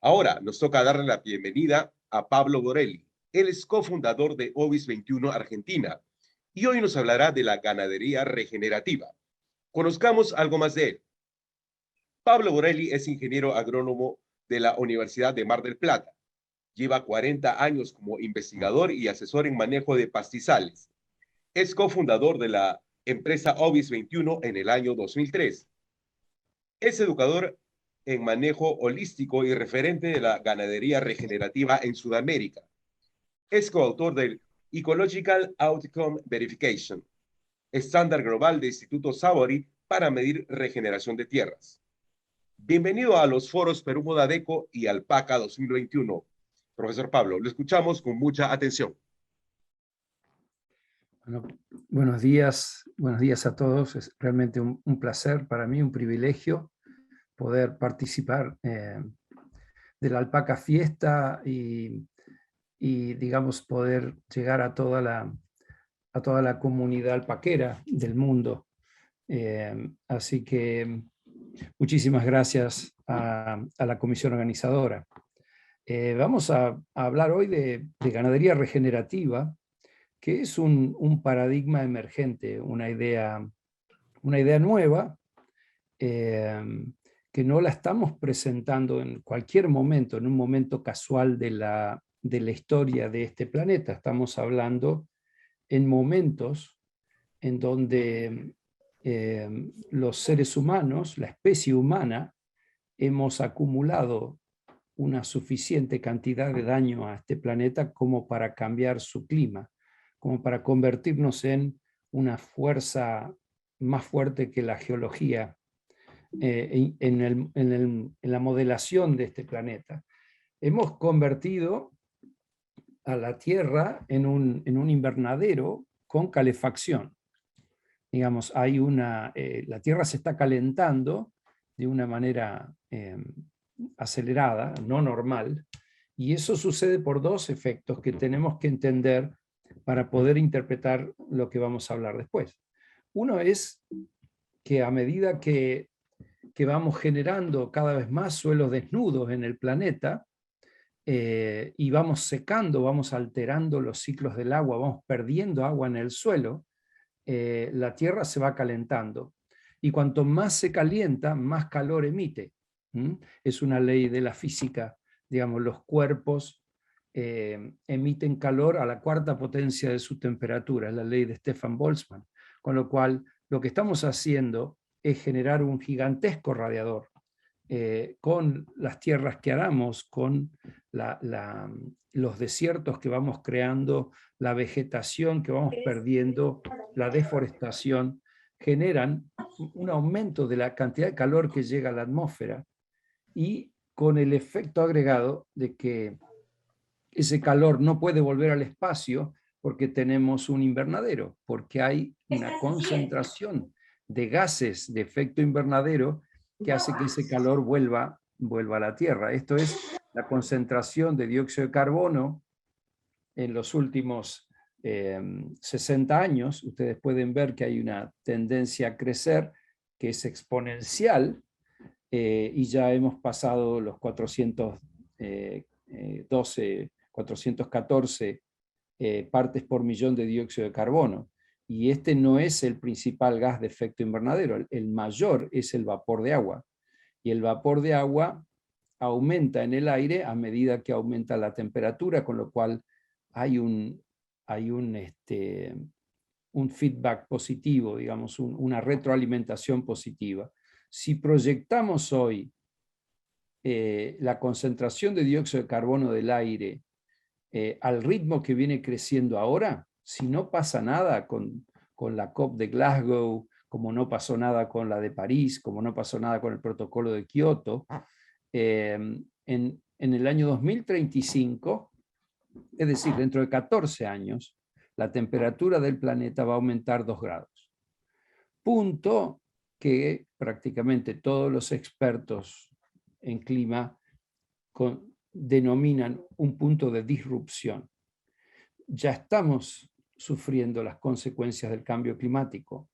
Ahora nos toca darle la bienvenida a Pablo Borelli. Él es cofundador de Ovis 21 Argentina y hoy nos hablará de la ganadería regenerativa. Conozcamos algo más de él. Pablo Borelli es ingeniero agrónomo de la Universidad de Mar del Plata. Lleva 40 años como investigador y asesor en manejo de pastizales. Es cofundador de la empresa Ovis 21 en el año 2003. Es educador en manejo holístico y referente de la ganadería regenerativa en Sudamérica. Es coautor del Ecological Outcome Verification, estándar global de Instituto Savory para medir regeneración de tierras. Bienvenido a los foros Perú Modadeco y Alpaca 2021. Profesor Pablo, lo escuchamos con mucha atención. Bueno, buenos días a todos. Es realmente un placer para mí, un privilegio poder participar de la Alpaca Fiesta y digamos, poder llegar a toda la comunidad alpaquera del mundo. Así que muchísimas gracias a la comisión organizadora. Vamos a hablar hoy de ganadería regenerativa, que es un paradigma emergente, una idea nueva, que no la estamos presentando en cualquier momento, en un momento casual de la historia de este planeta. Estamos hablando en momentos en donde los seres humanos, la especie humana, hemos acumulado una suficiente cantidad de daño a este planeta como para cambiar su clima, como para convertirnos en una fuerza más fuerte que la geología en la modelación de este planeta. Hemos convertido a la Tierra en un invernadero con calefacción. Digamos, la Tierra se está calentando de una manera acelerada, no normal, y eso sucede por dos efectos que tenemos que entender para poder interpretar lo que vamos a hablar después. Uno es que a medida que vamos generando cada vez más suelos desnudos en el planeta, y vamos secando, vamos alterando los ciclos del agua, vamos perdiendo agua en el suelo, la Tierra se va calentando. Y cuanto más se calienta, más calor emite. Es una ley de la física. Digamos, los cuerpos emiten calor a la cuarta potencia de su temperatura, es la ley de Stefan Boltzmann. Con lo cual, lo que estamos haciendo es generar un gigantesco radiador con las tierras que aramos, con los desiertos que vamos creando, la vegetación que vamos perdiendo, la deforestación, generan un aumento de la cantidad de calor que llega a la atmósfera y con el efecto agregado de que ese calor no puede volver al espacio porque tenemos un invernadero, porque hay una concentración de gases de efecto invernadero que hace que ese calor vuelva a la Tierra. Esto es la concentración de dióxido de carbono en los últimos 60 años. Ustedes pueden ver que hay una tendencia a crecer que es exponencial, y ya hemos pasado los 414 partes por millón de dióxido de carbono. Y este no es el principal gas de efecto invernadero, el mayor es el vapor de agua. Y el vapor de agua aumenta en el aire a medida que aumenta la temperatura, con lo cual hay un feedback positivo, digamos, una retroalimentación positiva. Si proyectamos hoy la concentración de dióxido de carbono del aire al ritmo que viene creciendo ahora, si no pasa nada con la COP de Glasgow, como no pasó nada con la de París, como no pasó nada con el protocolo de Kioto, en el año 2035, es decir, dentro de 14 años, la temperatura del planeta va a aumentar 2 grados. Punto que prácticamente todos los expertos en clima denominan un punto de disrupción. Ya estamos sufriendo las consecuencias del cambio climático,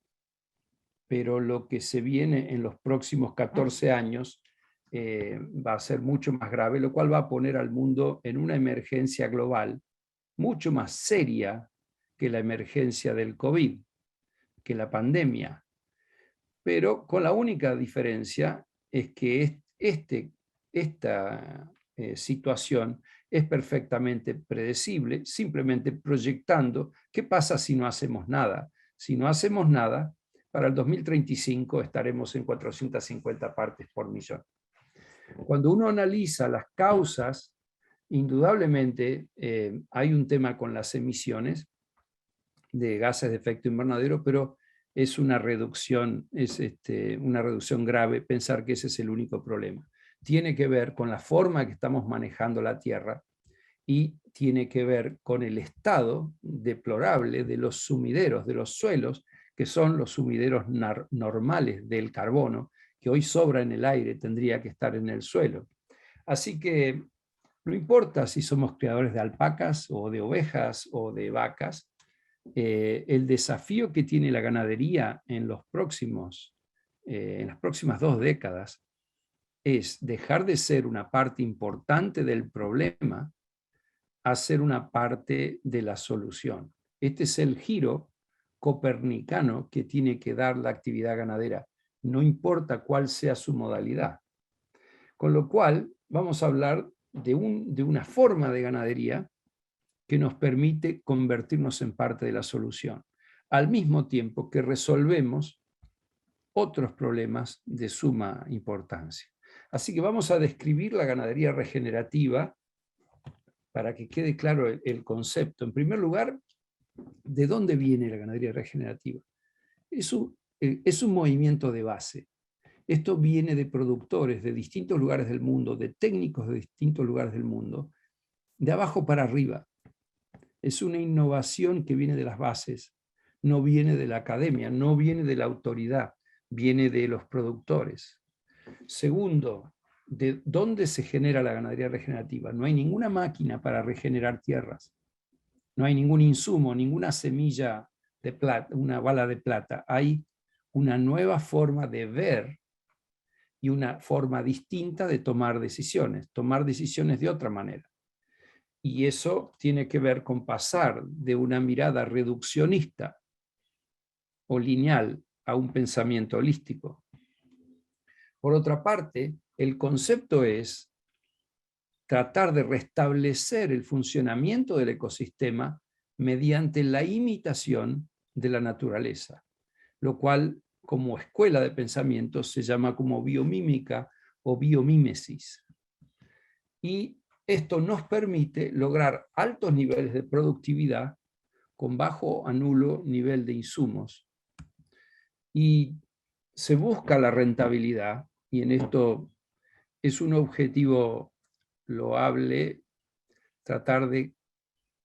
pero lo que se viene en los próximos 14 años va a ser mucho más grave, lo cual va a poner al mundo en una emergencia global mucho más seria que la emergencia del COVID, que la pandemia. Pero con la única diferencia es que esta situación es perfectamente predecible, simplemente proyectando qué pasa si no hacemos nada. Si no hacemos nada, para el 2035 estaremos en 450 partes por millón. Cuando uno analiza las causas, indudablemente hay un tema con las emisiones de gases de efecto invernadero, pero es una reducción grave pensar que ese es el único problema. Tiene que ver con la forma que estamos manejando la Tierra y tiene que ver con el estado deplorable de los sumideros, de los suelos, que son los sumideros normales del carbono, que hoy sobra en el aire, tendría que estar en el suelo. Así que no importa si somos criadores de alpacas o de ovejas o de vacas, el desafío que tiene la ganadería en las próximas 2 décadas es dejar de ser una parte importante del problema a ser una parte de la solución. Este es el giro copernicano que tiene que dar la actividad ganadera, no importa cuál sea su modalidad. Con lo cual, vamos a hablar de una forma de ganadería que nos permite convertirnos en parte de la solución, al mismo tiempo que resolvemos otros problemas de suma importancia. Así que vamos a describir la ganadería regenerativa para que quede claro el concepto. En primer lugar, ¿de dónde viene la ganadería regenerativa? Es un movimiento de base. Esto viene de productores de distintos lugares del mundo, de técnicos de distintos lugares del mundo, de abajo para arriba. Es una innovación que viene de las bases, no viene de la academia, no viene de la autoridad, viene de los productores. Segundo, ¿de dónde se genera la ganadería regenerativa? No hay ninguna máquina para regenerar tierras, no hay ningún insumo, ninguna semilla de plata, una bala de plata. Hay una nueva forma de ver y una forma distinta de tomar decisiones de otra manera. Y eso tiene que ver con pasar de una mirada reduccionista o lineal a un pensamiento holístico. Por otra parte, el concepto es tratar de restablecer el funcionamiento del ecosistema mediante la imitación de la naturaleza, lo cual como escuela de pensamiento se llama como biomímica o biomímesis. Y esto nos permite lograr altos niveles de productividad con bajo a nulo nivel de insumos. Y se busca la rentabilidad, y en esto es un objetivo loable tratar de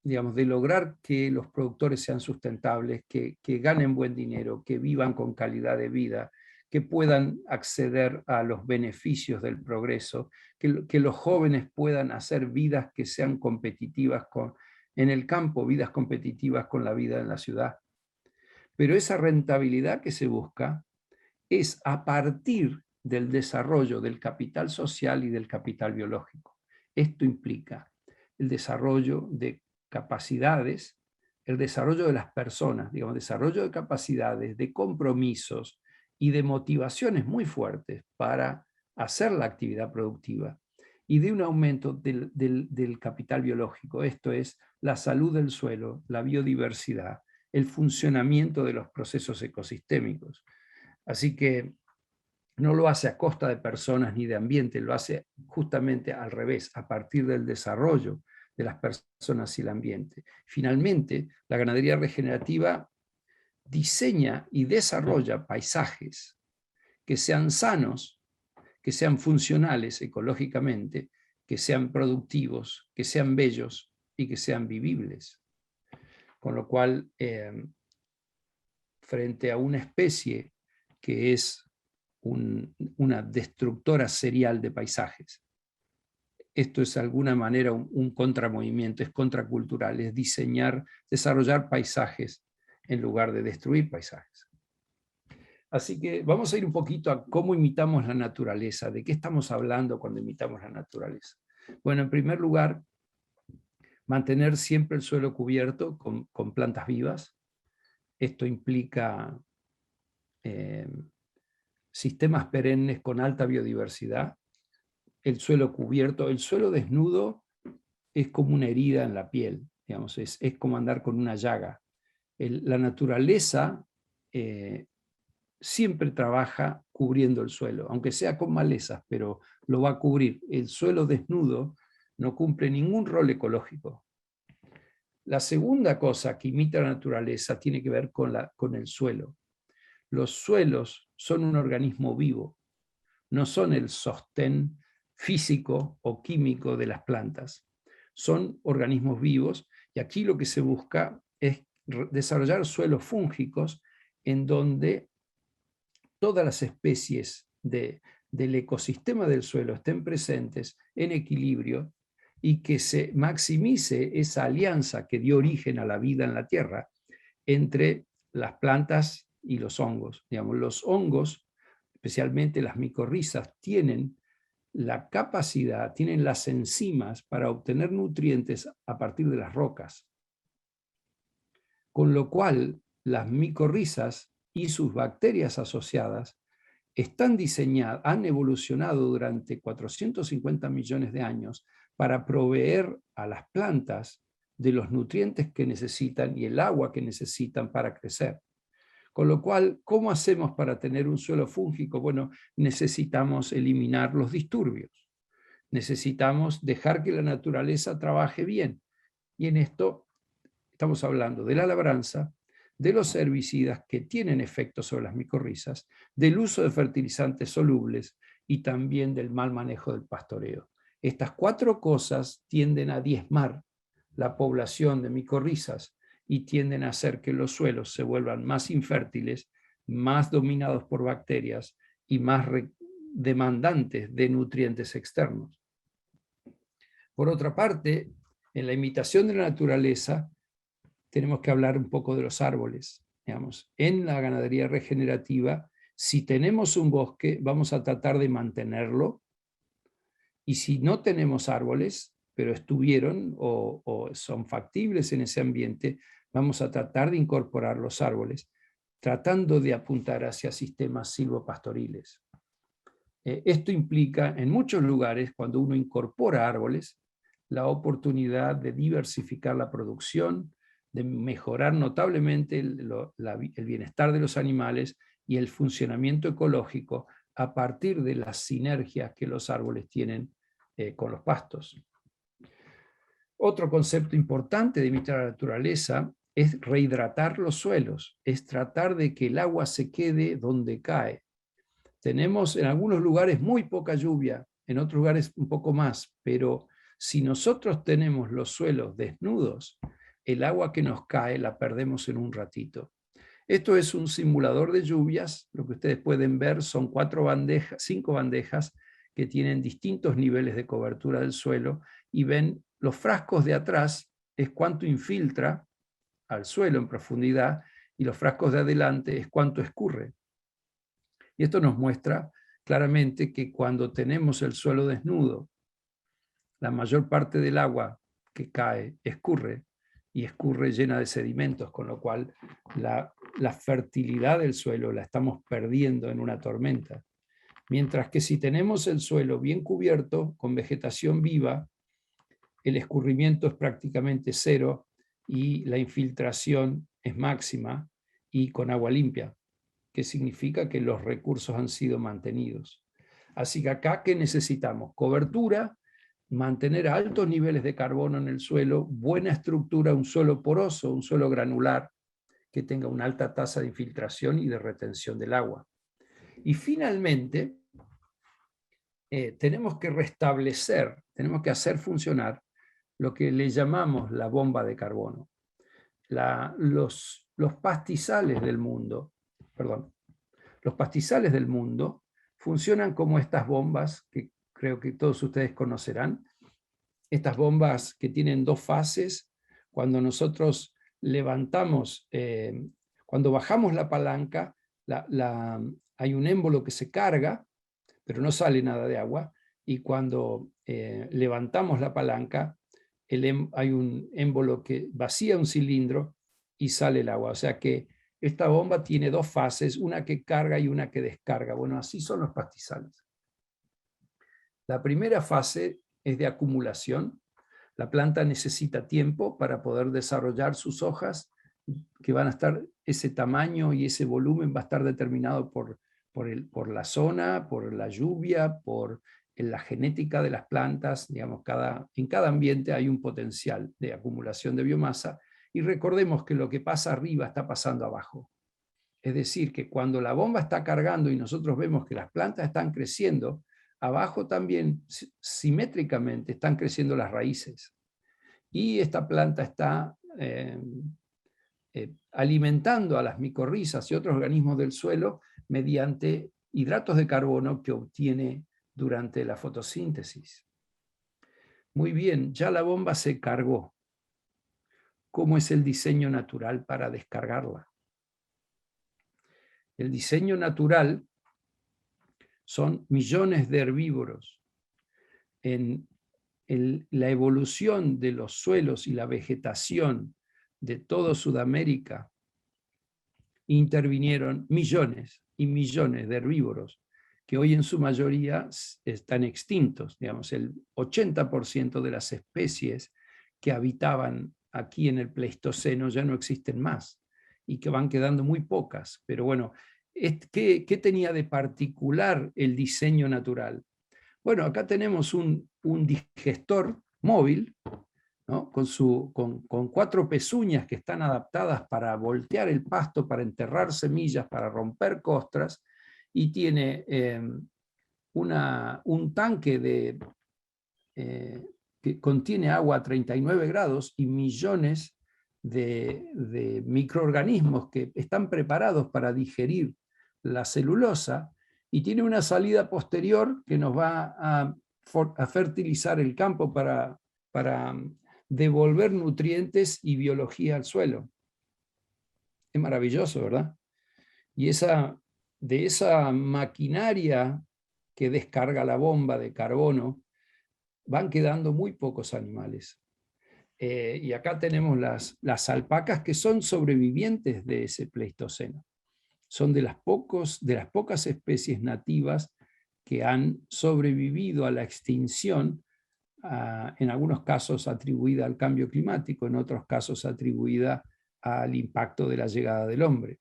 lograr que los productores sean sustentables, que ganen buen dinero, que vivan con calidad de vida, que puedan acceder a los beneficios del progreso, que los jóvenes puedan hacer vidas que sean competitivas en el campo, vidas competitivas con la vida en la ciudad. Pero esa rentabilidad que se busca es a partir del desarrollo del capital social y del capital biológico. Esto implica el desarrollo de capacidades, el desarrollo de las personas, desarrollo de capacidades, de compromisos y de motivaciones muy fuertes para hacer la actividad productiva y de un aumento del capital biológico. Esto es la salud del suelo, la biodiversidad, el funcionamiento de los procesos ecosistémicos. Así que no lo hace a costa de personas ni de ambiente, lo hace justamente al revés, a partir del desarrollo de las personas y el ambiente. Finalmente, la ganadería regenerativa diseña y desarrolla paisajes que sean sanos, que sean funcionales ecológicamente, que sean productivos, que sean bellos y que sean vivibles. Con lo cual, frente a una especie que es una destructora serial de paisajes, esto es de alguna manera un contramovimiento, es contracultural, es desarrollar paisajes en lugar de destruir paisajes. Así que vamos a ir un poquito a cómo imitamos la naturaleza, de qué estamos hablando cuando imitamos la naturaleza. Bueno, en primer lugar, mantener siempre el suelo cubierto con plantas vivas. Esto implica sistemas perennes con alta biodiversidad, el suelo cubierto, el suelo desnudo es como una herida en la piel, digamos, es como andar con una llaga. La naturaleza siempre trabaja cubriendo el suelo, aunque sea con malezas, pero lo va a cubrir. El suelo desnudo no cumple ningún rol ecológico. La segunda cosa que imita la naturaleza tiene que ver con el suelo. Los suelos son un organismo vivo, no son el sostén físico o químico de las plantas. Son organismos vivos y aquí lo que se busca es desarrollar suelos fúngicos en donde todas las especies del ecosistema del suelo estén presentes en equilibrio y que se maximice esa alianza que dio origen a la vida en la tierra entre las plantas y los hongos. Digamos, los hongos, especialmente las micorrizas, tienen la capacidad, tienen las enzimas para obtener nutrientes a partir de las rocas. Con lo cual, las micorrizas y sus bacterias asociadas están diseñadas, han evolucionado durante 450 millones de años para proveer a las plantas de los nutrientes que necesitan y el agua que necesitan para crecer. Con lo cual, ¿cómo hacemos para tener un suelo fúngico? Bueno, necesitamos eliminar los disturbios. Necesitamos dejar que la naturaleza trabaje bien. Y en esto estamos hablando de la labranza, de los herbicidas que tienen efecto sobre las micorrizas, del uso de fertilizantes solubles y también del mal manejo del pastoreo. Estas cuatro cosas tienden a diezmar la población de micorrizas y tienden a hacer que los suelos se vuelvan más infértiles, más dominados por bacterias y más demandantes de nutrientes externos. Por otra parte, en la imitación de la naturaleza, tenemos que hablar un poco de los árboles. Digamos. En la ganadería regenerativa, si tenemos un bosque, vamos a tratar de mantenerlo, y si no tenemos árboles, pero estuvieron o son factibles en ese ambiente, vamos a tratar de incorporar los árboles, tratando de apuntar hacia sistemas silvopastoriles. Esto implica, en muchos lugares, cuando uno incorpora árboles, la oportunidad de diversificar la producción, de mejorar notablemente el bienestar de los animales y el funcionamiento ecológico a partir de las sinergias que los árboles tienen con los pastos. Otro concepto importante de imitar la naturaleza es rehidratar los suelos, es tratar de que el agua se quede donde cae. Tenemos en algunos lugares muy poca lluvia, en otros lugares un poco más, pero si nosotros tenemos los suelos desnudos, el agua que nos cae la perdemos en un ratito. Esto es un simulador de lluvias. Lo que ustedes pueden ver son 5 bandejas que tienen distintos niveles de cobertura del suelo, y ven los frascos de atrás es cuánto infiltra al suelo en profundidad, y los frascos de adelante es cuánto escurre. Y esto nos muestra claramente que cuando tenemos el suelo desnudo, la mayor parte del agua que cae escurre, y escurre llena de sedimentos, con lo cual la fertilidad del suelo la estamos perdiendo en una tormenta. Mientras que si tenemos el suelo bien cubierto, con vegetación viva, el escurrimiento es prácticamente cero y la infiltración es máxima y con agua limpia, que significa que los recursos han sido mantenidos. Así que acá, ¿qué necesitamos? Cobertura, mantener altos niveles de carbono en el suelo, buena estructura, un suelo poroso, un suelo granular, que tenga una alta tasa de infiltración y de retención del agua. Y finalmente, tenemos que restablecer, tenemos que hacer funcionar lo que le llamamos la bomba de carbono. Los pastizales del mundo, los pastizales del mundo funcionan como estas bombas que creo que todos ustedes conocerán, estas bombas que tienen dos fases. Cuando nosotros levantamos, cuando bajamos la palanca, hay un émbolo que se carga, pero no sale nada de agua, y cuando levantamos la palanca, hay un émbolo que vacía un cilindro y sale el agua. O sea que esta bomba tiene dos fases, una que carga y una que descarga. Bueno, así son los pastizales. La primera fase es de acumulación. La planta necesita tiempo para poder desarrollar sus hojas, que van a estar, ese tamaño y ese volumen va a estar determinado por la zona, por la lluvia, por la genética de las plantas. Digamos, en cada ambiente hay un potencial de acumulación de biomasa, y recordemos que lo que pasa arriba está pasando abajo. Es decir, que cuando la bomba está cargando y nosotros vemos que las plantas están creciendo, abajo también simétricamente están creciendo las raíces. Y esta planta está alimentando a las micorrizas y otros organismos del suelo mediante hidratos de carbono que obtiene durante la fotosíntesis. Muy bien, ya la bomba se cargó. ¿Cómo es el diseño natural para descargarla? El diseño natural son millones de herbívoros. En la evolución de los suelos y la vegetación de toda Sudamérica intervinieron millones y millones de herbívoros que hoy en su mayoría están extintos. Digamos, el 80% de las especies que habitaban aquí en el Pleistoceno ya no existen más, y que van quedando muy pocas. Pero bueno, ¿qué tenía de particular el diseño natural? Bueno, acá tenemos un digestor móvil, ¿no? con 4 pezuñas que están adaptadas para voltear el pasto, para enterrar semillas, para romper costras, y tiene un tanque que contiene agua a 39 grados y millones de microorganismos que están preparados para digerir la celulosa, y tiene una salida posterior que nos va a fertilizar el campo para devolver nutrientes y biología al suelo. Es maravilloso, ¿verdad? Y de esa maquinaria que descarga la bomba de carbono, van quedando muy pocos animales. Y acá tenemos las alpacas, que son sobrevivientes de ese Pleistoceno. Son de las pocas especies nativas que han sobrevivido a la extinción, en algunos casos atribuida al cambio climático, en otros casos atribuida al impacto de la llegada del hombre.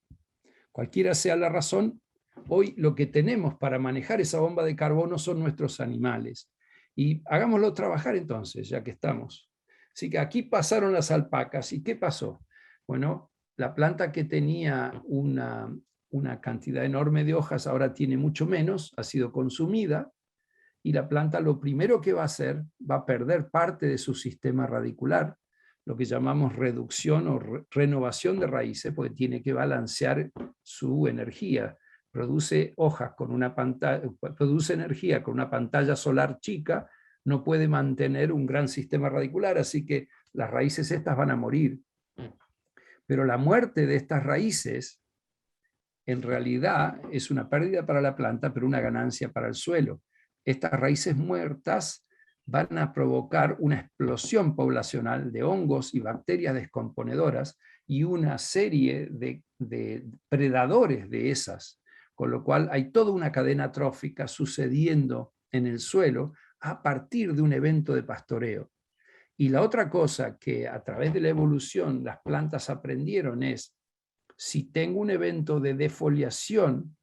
Cualquiera sea la razón, hoy lo que tenemos para manejar esa bomba de carbono son nuestros animales. Y hagámoslo trabajar entonces, ya que estamos. Así que aquí pasaron las alpacas. ¿Y qué pasó? Bueno, la planta que tenía una cantidad enorme de hojas ahora tiene mucho menos, ha sido consumida, y la planta lo primero que va a hacer, va a perder parte de su sistema radicular, lo que llamamos reducción o renovación de raíces, porque tiene que balancear su energía. Produce hojas con una pantalla, produce energía con una pantalla solar chica, no puede mantener un gran sistema radicular, así que las raíces estas van a morir. Pero la muerte de estas raíces en realidad es una pérdida para la planta, pero una ganancia para el suelo. Estas raíces muertas van a provocar una explosión poblacional de hongos y bacterias descomponedoras y una serie de predadores de esas, con lo cual hay toda una cadena trófica sucediendo en el suelo a partir de un evento de pastoreo. Y la otra cosa que a través de la evolución las plantas aprendieron es: si tengo un evento de defoliación,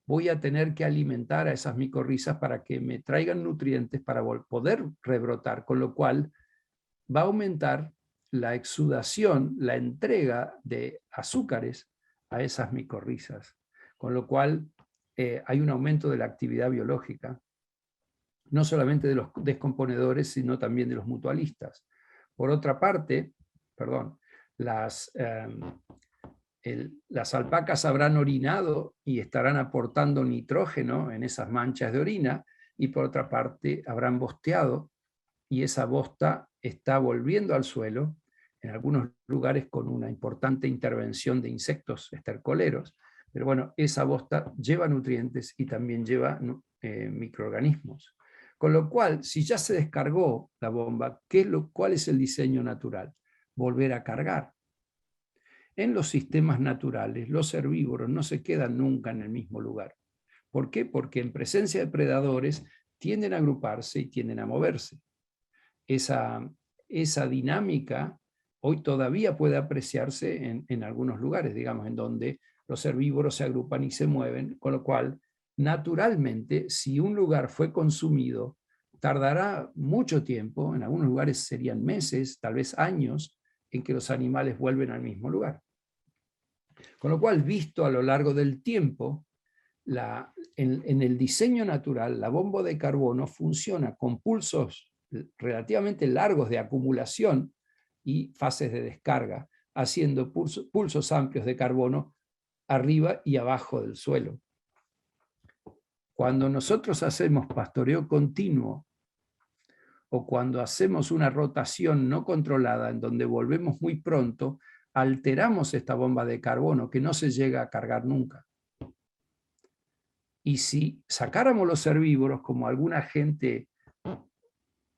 voy a tener que alimentar a esas micorrizas para que me traigan nutrientes para poder rebrotar, con lo cual va a aumentar la exudación, la entrega de azúcares a esas micorrizas, con lo cual hay un aumento de la actividad biológica, no solamente de los descomponedores, sino también de los mutualistas. Por otra parte, las alpacas habrán orinado y estarán aportando nitrógeno en esas manchas de orina, y por otra parte habrán bosteado, y esa bosta está volviendo al suelo, en algunos lugares con una importante intervención de insectos estercoleros, Pero bueno, esa bosta lleva nutrientes y también lleva microorganismos. Con lo cual, si ya se descargó la bomba, ¿cuál es el diseño natural? Volver a cargar. En los sistemas naturales, los herbívoros no se quedan nunca en el mismo lugar. ¿Por qué? Porque en presencia de predadores tienden a agruparse y tienden a moverse. Esa dinámica hoy todavía puede apreciarse en algunos lugares, digamos, en donde los herbívoros se agrupan y se mueven, con lo cual, naturalmente, si un lugar fue consumido, tardará mucho tiempo, en algunos lugares serían meses, tal vez años, en que los animales vuelven al mismo lugar. Con lo cual, visto a lo largo del tiempo, en el diseño natural, la bomba de carbono funciona con pulsos relativamente largos de acumulación y fases de descarga, haciendo pulsos amplios de carbono arriba y abajo del suelo. Cuando nosotros hacemos pastoreo continuo o cuando hacemos una rotación no controlada en donde volvemos muy pronto, alteramos esta bomba de carbono que no se llega a cargar nunca. Y si sacáramos los herbívoros, como alguna gente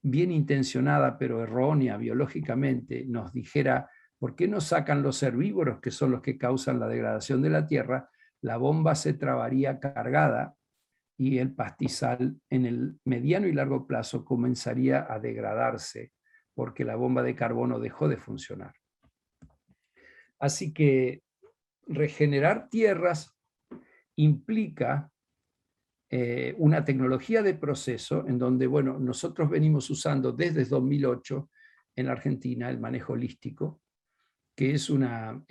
bien intencionada pero errónea biológicamente nos dijera, ¿por qué no sacan los herbívoros que son los que causan la degradación de la tierra? La bomba se trabaría cargada y el pastizal en el mediano y largo plazo comenzaría a degradarse porque la bomba de carbono dejó de funcionar. Así que regenerar tierras implica una tecnología de proceso en donde, bueno, nosotros venimos usando desde 2008 en Argentina el manejo holístico, que es una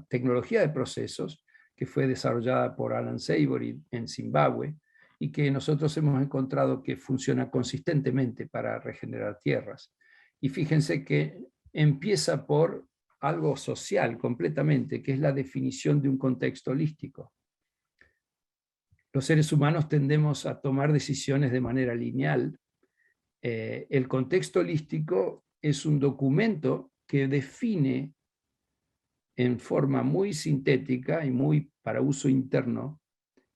tecnología de procesos que fue desarrollada por Alan Savory en Zimbabue y que nosotros hemos encontrado que funciona consistentemente para regenerar tierras. Y fíjense que empieza por algo social completamente, que es la definición de un contexto holístico. Los seres humanos tendemos a tomar decisiones de manera lineal. El contexto holístico es un documento que define en forma muy sintética y muy para uso interno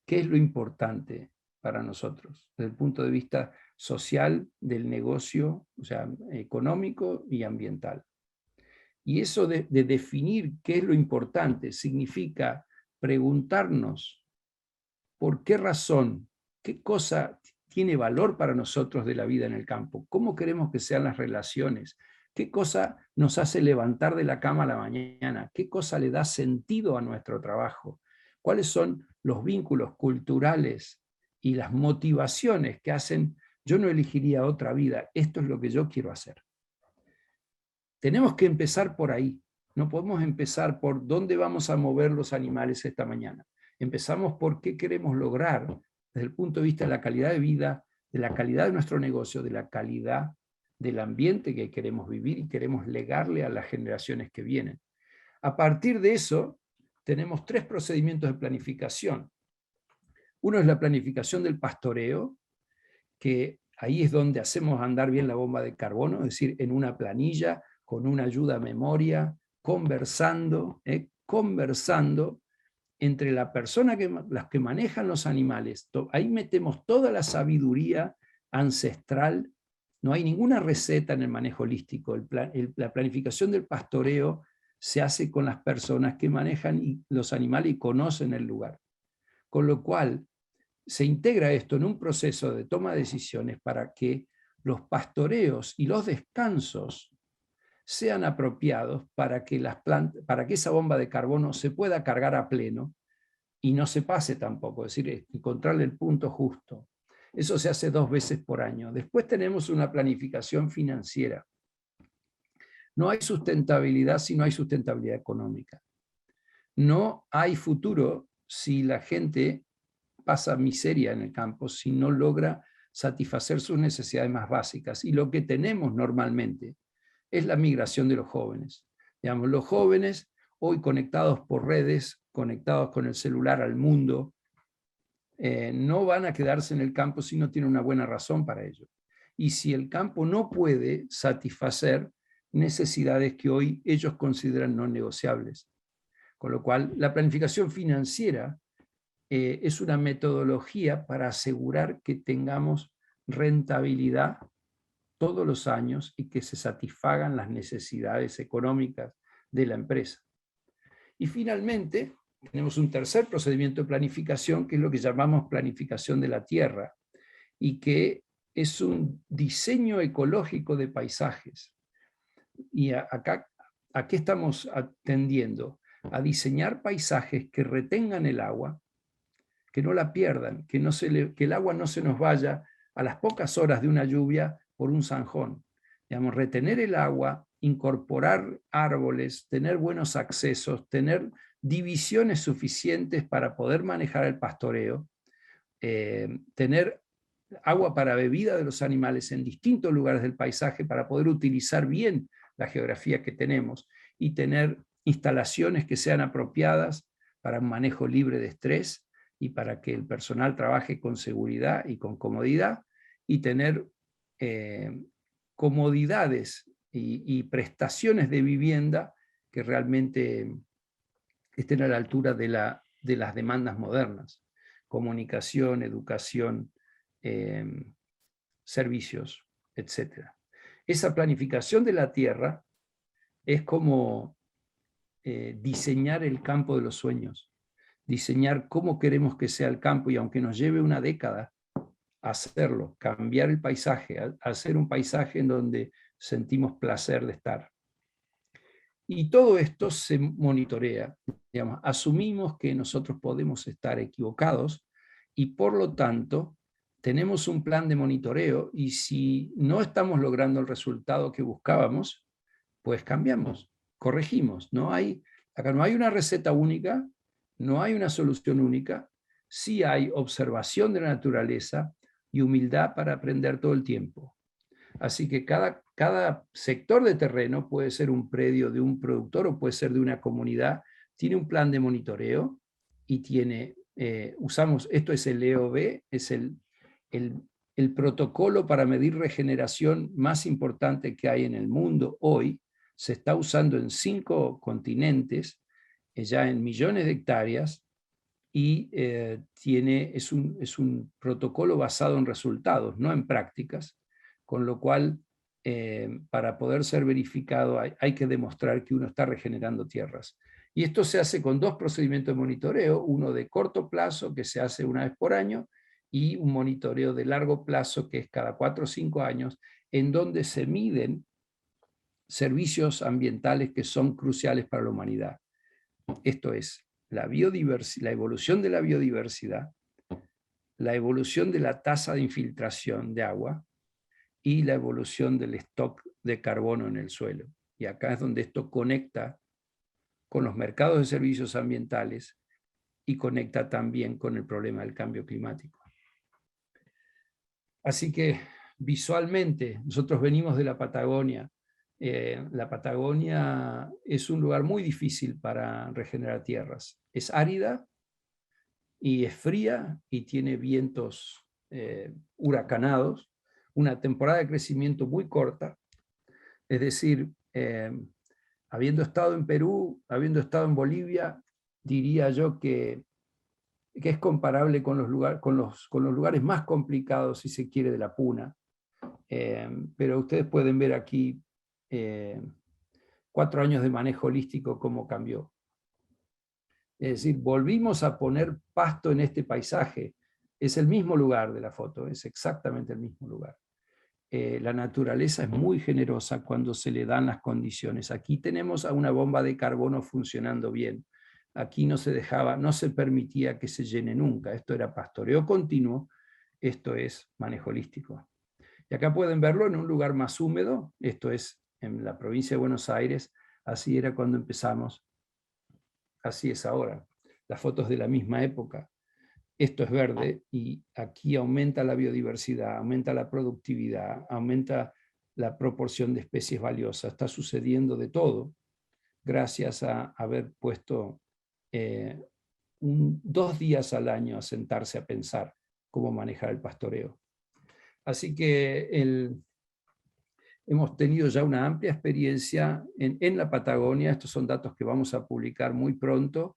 qué es lo importante para nosotros, desde el punto de vista social, del negocio, o sea, económico y ambiental. Y eso de definir qué es lo importante significa preguntarnos por qué razón, qué cosa tiene valor para nosotros de la vida en el campo, cómo queremos que sean las relaciones, qué cosa nos hace levantar de la cama a la mañana, qué cosa le da sentido a nuestro trabajo, cuáles son los vínculos culturales y las motivaciones que hacen, yo no elegiría otra vida, esto es lo que yo quiero hacer. Tenemos que empezar por ahí, no podemos empezar por dónde vamos a mover los animales esta mañana. Empezamos por qué queremos lograr desde el punto de vista de la calidad de vida, de la calidad de nuestro negocio, de la calidad del ambiente que queremos vivir y queremos legarle a las generaciones que vienen. A partir de eso, tenemos 3 procedimientos de planificación. Uno es la planificación del pastoreo, que ahí es donde hacemos andar bien la bomba de carbono, es decir, en una planilla, con una ayuda a memoria, conversando entre la persona las que manejan los animales. Ahí metemos toda la sabiduría ancestral. No hay ninguna receta en el manejo holístico. La planificación del pastoreo se hace con las personas que manejan los animales y conocen el lugar. Con lo cual, se integra esto en un proceso de toma de decisiones para que los pastoreos y los descansos sean apropiados para que esa bomba de carbono se pueda cargar a pleno y no se pase tampoco, es decir, encontrarle el punto justo. Eso se hace 2 veces por año. Después tenemos una planificación financiera. No hay sustentabilidad si no hay sustentabilidad económica. No hay futuro si la gente pasa miseria en el campo, si no logra satisfacer sus necesidades más básicas. Y lo que tenemos normalmente es la migración de los jóvenes. Digamos, los jóvenes hoy conectados por redes, conectados con el celular al mundo, no van a quedarse en el campo si no tienen una buena razón para ello. Y si el campo no puede satisfacer necesidades que hoy ellos consideran no negociables. Con lo cual, la planificación financiera es una metodología para asegurar que tengamos rentabilidad todos los años y que se satisfagan las necesidades económicas de la empresa. Y finalmente, tenemos un tercer procedimiento de planificación, que es lo que llamamos planificación de la tierra, y que es un diseño ecológico de paisajes. Y acá, ¿a qué estamos atendiendo? A diseñar paisajes que retengan el agua, que no la pierdan, que el agua no se nos vaya a las pocas horas de una lluvia por un zanjón. Digamos, retener el agua, incorporar árboles, tener buenos accesos, tener divisiones suficientes para poder manejar el pastoreo, tener agua para bebida de los animales en distintos lugares del paisaje para poder utilizar bien la geografía que tenemos y tener instalaciones que sean apropiadas para un manejo libre de estrés y para que el personal trabaje con seguridad y con comodidad, y tener comodidades y prestaciones de vivienda que realmente estén a la altura de las demandas modernas: comunicación, educación, servicios, etc. Esa planificación de la tierra es como diseñar el campo de los sueños, diseñar cómo queremos que sea el campo, y aunque nos lleve una década hacerlo, cambiar el paisaje, hacer un paisaje en donde sentimos placer de estar. Y todo esto se monitorea. Digamos, asumimos que nosotros podemos estar equivocados y por lo tanto tenemos un plan de monitoreo, y si no estamos logrando el resultado que buscábamos, pues cambiamos, corregimos. Acá no hay una receta única, no hay una solución única, sí hay observación de la naturaleza y humildad para aprender todo el tiempo. Así que cada sector de terreno puede ser un predio de un productor o puede ser de una comunidad, tiene un plan de monitoreo y usamos, esto es el EOB, es el protocolo para medir regeneración más importante que hay en el mundo hoy. Se está usando en 5 continentes, ya en millones de hectáreas, y es un protocolo basado en resultados, no en prácticas, con lo cual para poder ser verificado hay que demostrar que uno está regenerando tierras. Y esto se hace con 2 procedimientos de monitoreo: uno de corto plazo, que se hace una vez por año, y un monitoreo de largo plazo, que es cada 4 o 5 años, en donde se miden servicios ambientales que son cruciales para la humanidad. Esto es la evolución de la biodiversidad, la evolución de la tasa de infiltración de agua y la evolución del stock de carbono en el suelo. Y acá es donde esto conecta con los mercados de servicios ambientales y conecta también con el problema del cambio climático. Así que visualmente, nosotros venimos de la Patagonia. La Patagonia es un lugar muy difícil para regenerar tierras. Es árida y es fría y tiene vientos huracanados, una temporada de crecimiento muy corta. Es decir, habiendo estado en Perú, habiendo estado en Bolivia, diría yo que es comparable con los lugares más complicados, si se quiere, de la Puna. Pero ustedes pueden ver aquí 4 años de manejo holístico cómo cambió. Es decir, volvimos a poner pasto en este paisaje. Es el mismo lugar de la foto, es exactamente el mismo lugar. La naturaleza es muy generosa cuando se le dan las condiciones. Aquí tenemos a una bomba de carbono funcionando bien. Aquí no se permitía que se llene nunca. Esto era pastoreo continuo, esto es manejo holístico. Y acá pueden verlo en un lugar más húmedo, esto es en la provincia de Buenos Aires. Así era cuando empezamos, así es ahora. Las fotos de la misma época. Esto es verde y aquí aumenta la biodiversidad, aumenta la productividad, aumenta la proporción de especies valiosas. Está sucediendo de todo gracias a haber puesto 2 días al año a sentarse a pensar cómo manejar el pastoreo. Así que hemos tenido ya una amplia experiencia en la Patagonia. Estos son datos que vamos a publicar muy pronto,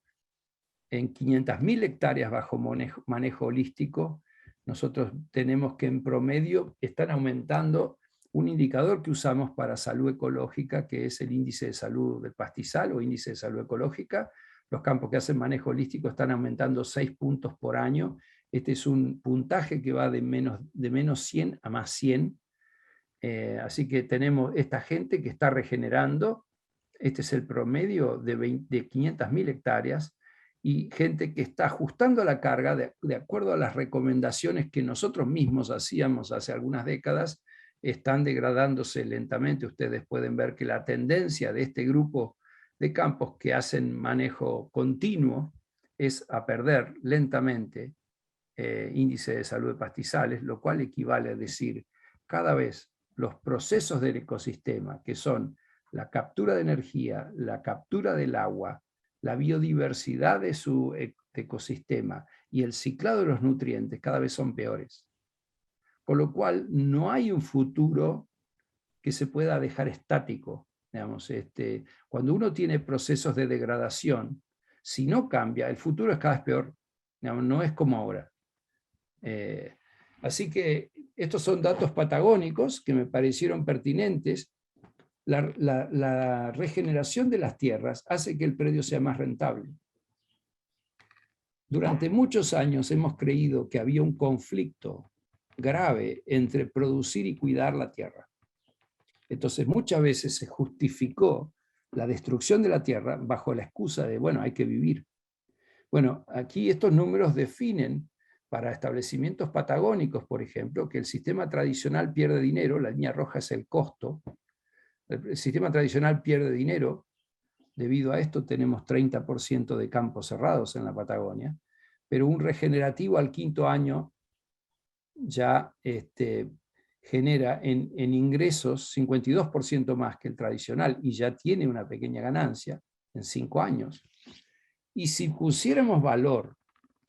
en 500.000 hectáreas bajo manejo holístico. Nosotros tenemos que en promedio están aumentando un indicador que usamos para salud ecológica, que es el índice de salud del pastizal o índice de salud ecológica. Los campos que hacen manejo holístico están aumentando 6 puntos por año. Este es un puntaje que va de menos 100 a más 100. Así que tenemos esta gente que está regenerando. Este es el promedio de 500.000 hectáreas, y gente que está ajustando la carga de acuerdo a las recomendaciones que nosotros mismos hacíamos hace algunas décadas. Están degradándose lentamente. Ustedes pueden ver que la tendencia de este grupo de campos que hacen manejo continuo es a perder lentamente índice de salud de pastizales, lo cual equivale a decir, cada vez los procesos del ecosistema, que son la captura de energía, la captura del agua, la biodiversidad de su ecosistema y el ciclado de los nutrientes, cada vez son peores. Con lo cual no hay un futuro que se pueda dejar estático. Digamos, cuando uno tiene procesos de degradación, si no cambia, el futuro es cada vez peor. Digamos, no es como ahora. Así que estos son datos patagónicos que me parecieron pertinentes. La regeneración de las tierras hace que el predio sea más rentable. Durante muchos años hemos creído que había un conflicto grave entre producir y cuidar la tierra. Entonces muchas veces se justificó la destrucción de la tierra bajo la excusa de, bueno, hay que vivir. Bueno, aquí estos números definen para establecimientos patagónicos, por ejemplo, que el sistema tradicional pierde dinero. La línea roja es el costo. El sistema tradicional pierde dinero. Debido a esto tenemos 30% de campos cerrados en la Patagonia, pero un regenerativo al 5º año ya genera en ingresos 52% más que el tradicional, y ya tiene una pequeña ganancia en 5 años. Y si pusiéramos valor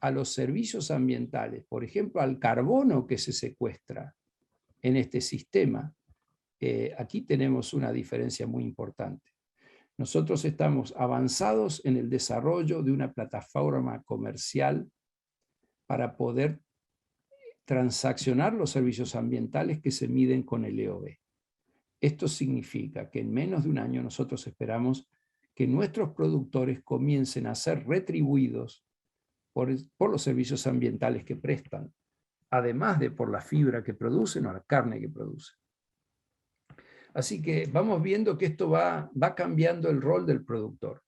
a los servicios ambientales, por ejemplo, al carbono que se secuestra en este sistema, aquí tenemos una diferencia muy importante. Nosotros estamos avanzados en el desarrollo de una plataforma comercial para poder transaccionar los servicios ambientales que se miden con el EOB. Esto significa que en menos de un año nosotros esperamos que nuestros productores comiencen a ser retribuidos por los servicios ambientales que prestan, además de por la fibra que producen o la carne que producen. Así que vamos viendo que esto va cambiando el rol del productor.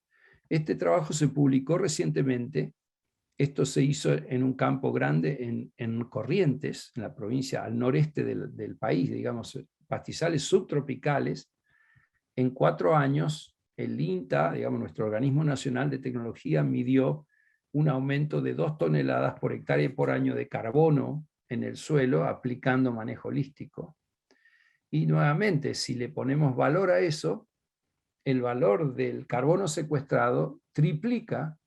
Este trabajo se publicó recientemente. Esto se hizo en un campo grande en Corrientes, en la provincia al noreste del país, digamos, pastizales subtropicales. En 4 años, el INTA, digamos, nuestro organismo nacional de tecnología, midió un aumento de 2 toneladas por hectárea por año de carbono en el suelo aplicando manejo holístico. Y nuevamente, si le ponemos valor a eso, el valor del carbono secuestrado triplica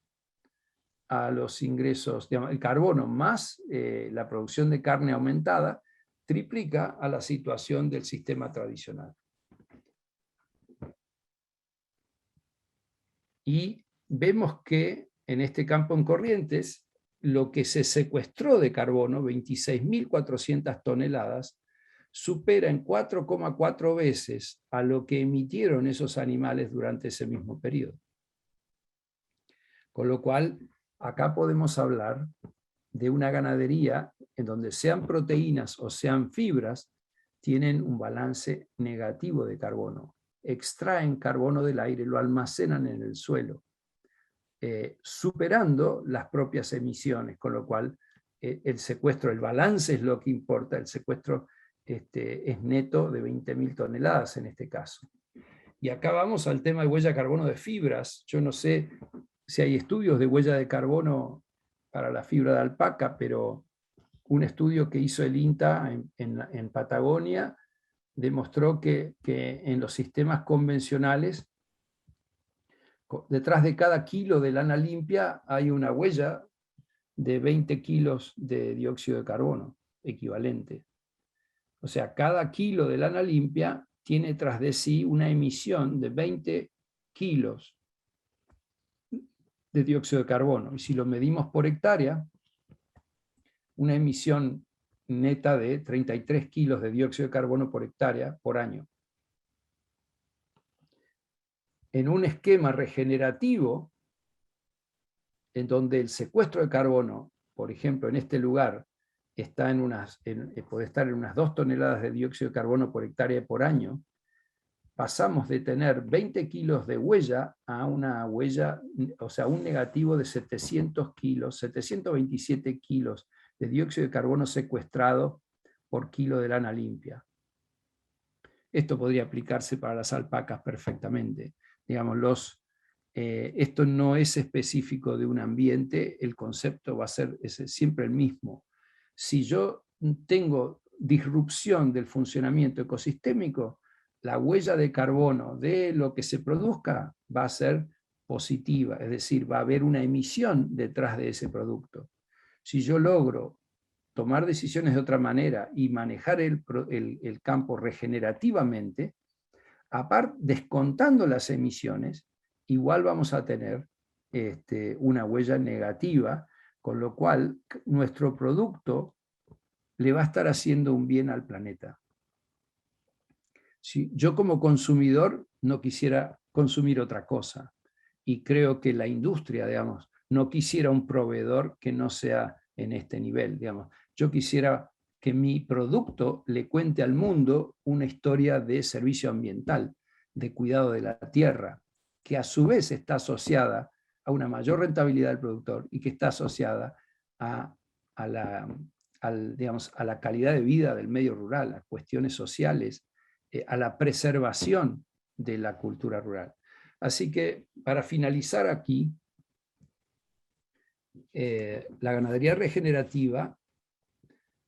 a los ingresos, digamos, el carbono más la producción de carne aumentada, triplica a la situación del sistema tradicional. Y vemos que en este campo en Corrientes, lo que se secuestró de carbono, 26.400 toneladas, supera en 4,4 veces a lo que emitieron esos animales durante ese mismo periodo. Con lo cual, acá podemos hablar de una ganadería en donde sean proteínas o sean fibras, tienen un balance negativo de carbono. Extraen carbono del aire, lo almacenan en el suelo, superando las propias emisiones, con lo cual el secuestro, el balance es lo que importa, el secuestro es neto de 20.000 toneladas en este caso. Y acá vamos al tema de huella de carbono de fibras. Yo no sé si hay estudios de huella de carbono para la fibra de alpaca, pero un estudio que hizo el INTA en Patagonia demostró que en los sistemas convencionales, detrás de cada kilo de lana limpia hay una huella de 20 kilos de dióxido de carbono equivalente. O sea, cada kilo de lana limpia tiene tras de sí una emisión de 20 kilos de dióxido de carbono. Y si lo medimos por hectárea, una emisión neta de 33 kilos de dióxido de carbono por hectárea por año. En un esquema regenerativo, en donde el secuestro de carbono, por ejemplo, en este lugar, está puede estar en unas 2 toneladas de dióxido de carbono por hectárea por año, pasamos de tener 20 kilos de huella a una huella, o sea, un negativo de 700 kilos, 727 kilos de dióxido de carbono secuestrado por kilo de lana limpia. Esto podría aplicarse para las alpacas perfectamente. Digamos, esto no es específico de un ambiente, el concepto va a ser siempre el mismo. Si yo tengo disrupción del funcionamiento ecosistémico, la huella de carbono de lo que se produzca va a ser positiva, es decir, va a haber una emisión detrás de ese producto. Si yo logro tomar decisiones de otra manera y manejar el campo regenerativamente, aparte, descontando las emisiones, igual vamos a tener una huella negativa, con lo cual nuestro producto le va a estar haciendo un bien al planeta. Si yo como consumidor no quisiera consumir otra cosa, y creo que la industria, digamos, no quisiera un proveedor que no sea en este nivel, digamos. Yo quisiera que mi producto le cuente al mundo una historia de servicio ambiental, de cuidado de la tierra, que a su vez está asociada a una mayor rentabilidad del productor y que está asociada a la calidad de vida del medio rural, a cuestiones sociales, a la preservación de la cultura rural. Así que, para finalizar aquí, la ganadería regenerativa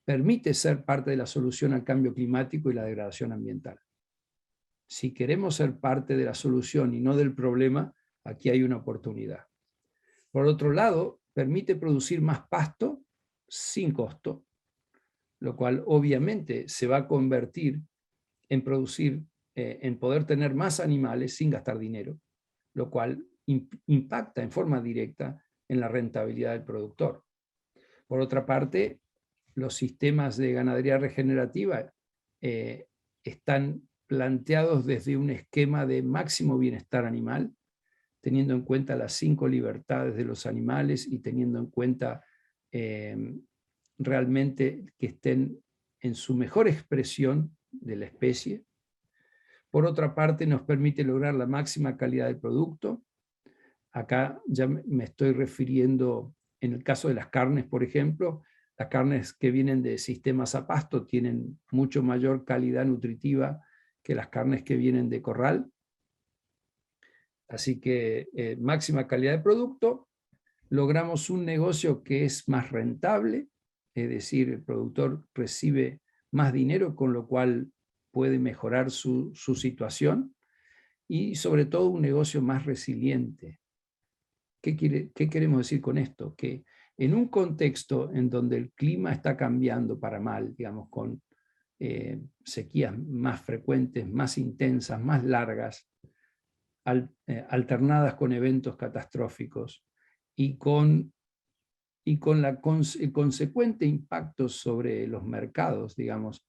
permite ser parte de la solución al cambio climático y la degradación ambiental. Si queremos ser parte de la solución y no del problema, aquí hay una oportunidad. Por otro lado, permite producir más pasto sin costo, lo cual obviamente se va a convertir en producir, en poder tener más animales sin gastar dinero, lo cual impacta en forma directa en la rentabilidad del productor. Por otra parte, los sistemas de ganadería regenerativa están planteados desde un esquema de máximo bienestar animal, teniendo en cuenta las 5 libertades de los animales y teniendo en cuenta realmente que estén en su mejor expresión de la especie. Por otra parte, nos permite lograr la máxima calidad del producto. Acá ya me estoy refiriendo, en el caso de las carnes, por ejemplo, las carnes que vienen de sistemas a pasto tienen mucho mayor calidad nutritiva que las carnes que vienen de corral. Así que máxima calidad de producto, logramos un negocio que es más rentable, es decir, el productor recibe más dinero, con lo cual puede mejorar su situación, y sobre todo un negocio más resiliente. ¿Qué queremos decir con esto? Que en un contexto en donde el clima está cambiando para mal, digamos, con sequías más frecuentes, más intensas, más largas, alternadas con eventos catastróficos y con el consecuente impacto sobre los mercados, digamos,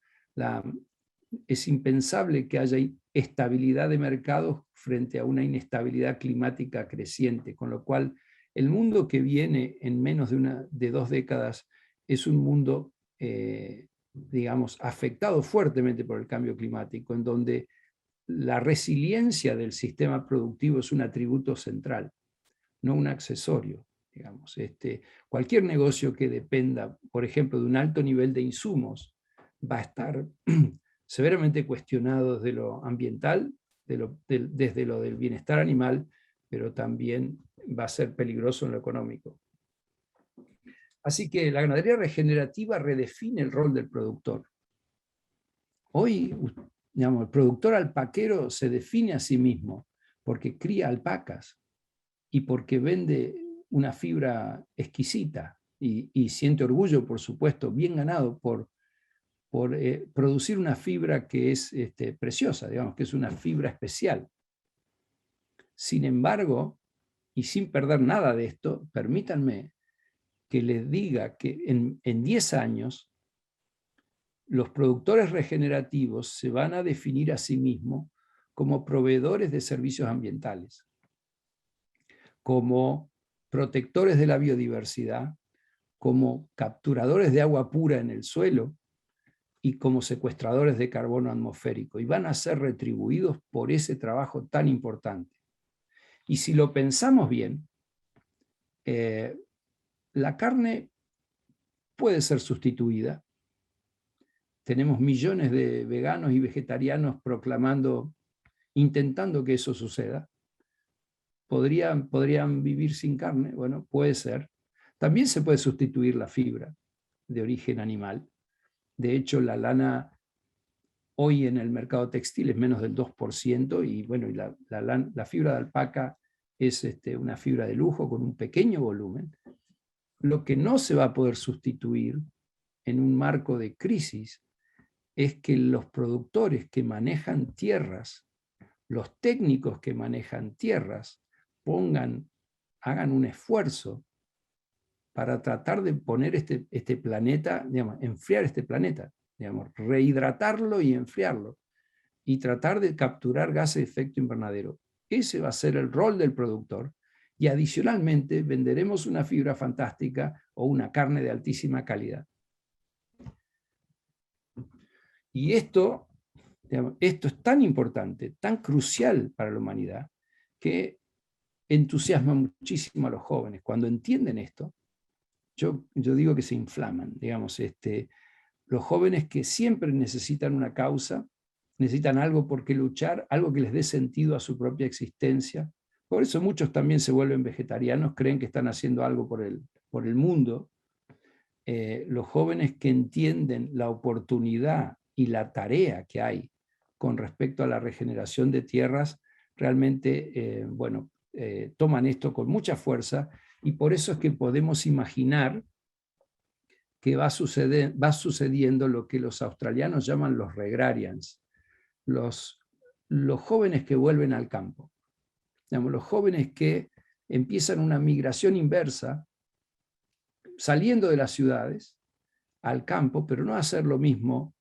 es impensable que haya estabilidad de mercados frente a una inestabilidad climática creciente, con lo cual el mundo que viene en menos de 2 décadas es un mundo, digamos, afectado fuertemente por el cambio climático, en donde la resiliencia del sistema productivo es un atributo central, no un accesorio. Digamos, cualquier negocio que dependa, por ejemplo, de un alto nivel de insumos, va a estar severamente cuestionado desde lo ambiental, desde lo del bienestar animal, pero también va a ser peligroso en lo económico. Así que la ganadería regenerativa redefine el rol del productor. Hoy, digamos, el productor alpaquero se define a sí mismo porque cría alpacas y porque vende una fibra exquisita y siente orgullo, por supuesto, bien ganado por por producir una fibra que es preciosa, digamos, que es una fibra especial. Sin embargo, y sin perder nada de esto, permítanme que les diga que en 10 años los productores regenerativos se van a definir a sí mismos como proveedores de servicios ambientales, como protectores de la biodiversidad, como capturadores de agua pura en el suelo y como secuestradores de carbono atmosférico, y van a ser retribuidos por ese trabajo tan importante. Y si lo pensamos bien, la carne puede ser sustituida. Tenemos millones de veganos y vegetarianos proclamando, intentando que eso suceda. ¿Podrían vivir sin carne? Bueno, puede ser. También se puede sustituir la fibra de origen animal. De hecho, la lana hoy en el mercado textil es menos del 2%, y bueno, y la fibra de alpaca es una fibra de lujo con un pequeño volumen. Lo que no se va a poder sustituir en un marco de crisis es que los productores que manejan tierras, los técnicos que manejan tierras, hagan un esfuerzo para tratar de poner este planeta, digamos, enfriar este planeta, digamos, rehidratarlo y enfriarlo, y tratar de capturar gases de efecto invernadero. Ese va a ser el rol del productor, y adicionalmente venderemos una fibra fantástica o una carne de altísima calidad. Y esto es tan importante, tan crucial para la humanidad, que entusiasma muchísimo a los jóvenes. Cuando entienden esto, yo digo que se inflaman, digamos, los jóvenes que siempre necesitan una causa, necesitan algo por qué luchar, algo que les dé sentido a su propia existencia. Por eso muchos también se vuelven vegetarianos, creen que están haciendo algo por el mundo. Los jóvenes que entienden la oportunidad y la tarea que hay con respecto a la regeneración de tierras, realmente, toman esto con mucha fuerza, y por eso es que podemos imaginar que va sucediendo lo que los australianos llaman los regrarians, los jóvenes que vuelven al campo. Digamos, los jóvenes que empiezan una migración inversa, saliendo de las ciudades al campo, pero no hacer lo mismo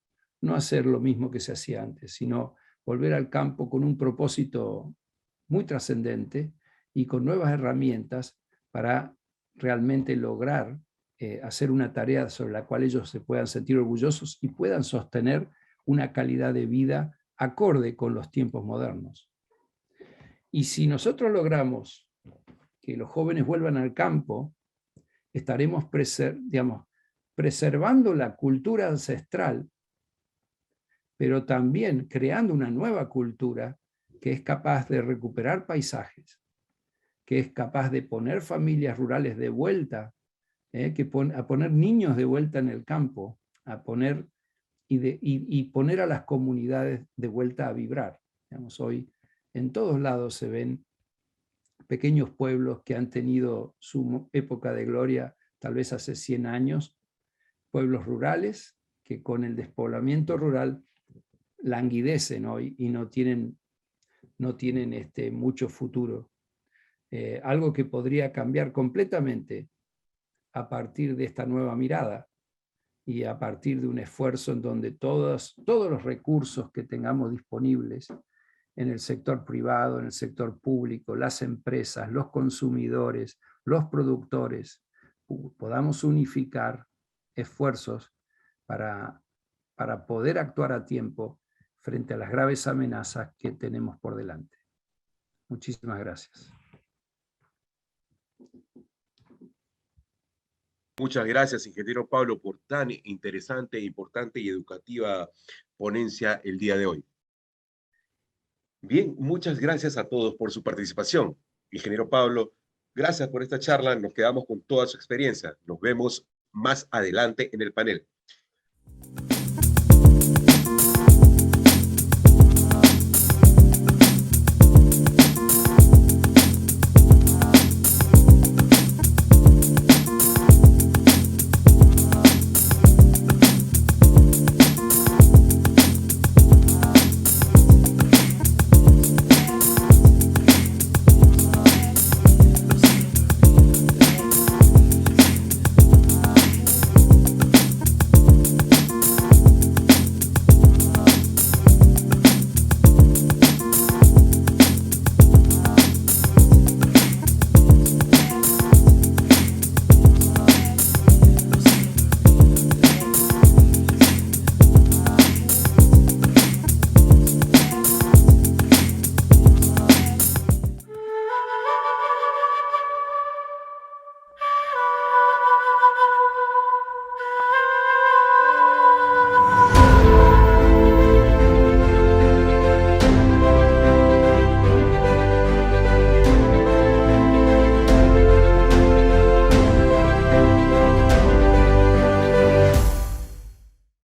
que se hacía antes, sino volver al campo con un propósito muy trascendente y con nuevas herramientas para realmente lograr hacer una tarea sobre la cual ellos se puedan sentir orgullosos y puedan sostener una calidad de vida acorde con los tiempos modernos. Y si nosotros logramos que los jóvenes vuelvan al campo, estaremos preservando la cultura ancestral, pero también creando una nueva cultura que es capaz de recuperar paisajes, que es capaz de poner familias rurales de vuelta, a poner niños de vuelta en el campo, a poner y poner a las comunidades de vuelta a vibrar. Digamos, hoy en todos lados se ven pequeños pueblos que han tenido su época de gloria tal vez hace 100 años, pueblos rurales que con el despoblamiento rural languidecen hoy y no tienen mucho futuro. Algo que podría cambiar completamente a partir de esta nueva mirada y a partir de un esfuerzo en donde todos los recursos que tengamos disponibles en el sector privado, en el sector público, las empresas, los consumidores, los productores, podamos unificar esfuerzos para poder actuar a tiempo frente a las graves amenazas que tenemos por delante. Muchísimas gracias. Muchas gracias, ingeniero Pablo, por tan interesante, importante y educativa ponencia el día de hoy. Bien, muchas gracias a todos por su participación. Ingeniero Pablo, gracias por esta charla. Nos quedamos con toda su experiencia. Nos vemos más adelante en el panel.